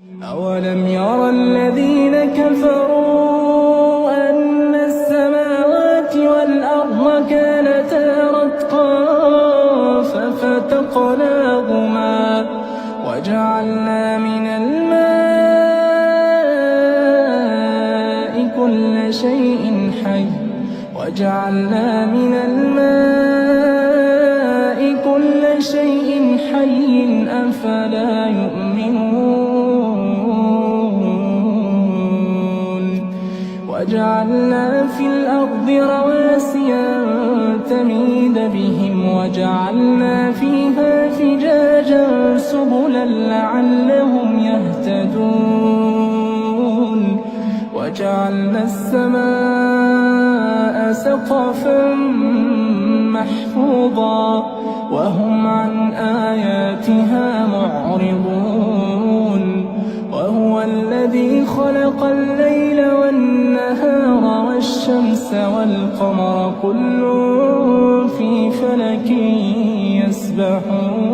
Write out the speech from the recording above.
أولم يرى الذين كفروا أن السماوات والأرض كانتا رتقا ففتقناهما وجعلنا من الماء كل شيء حي أفلا يؤمنون وجعلنا في الأرض رواسي أن تميد بهم وجعلنا فيها فجاجا سبلا لعلهم يهتدون وجعلنا السماء سقفا محفوظا وهم عن آياتها معرضون وهو الذي خلق الليل والنهار والشمس والقمر كل في فلك يسبحون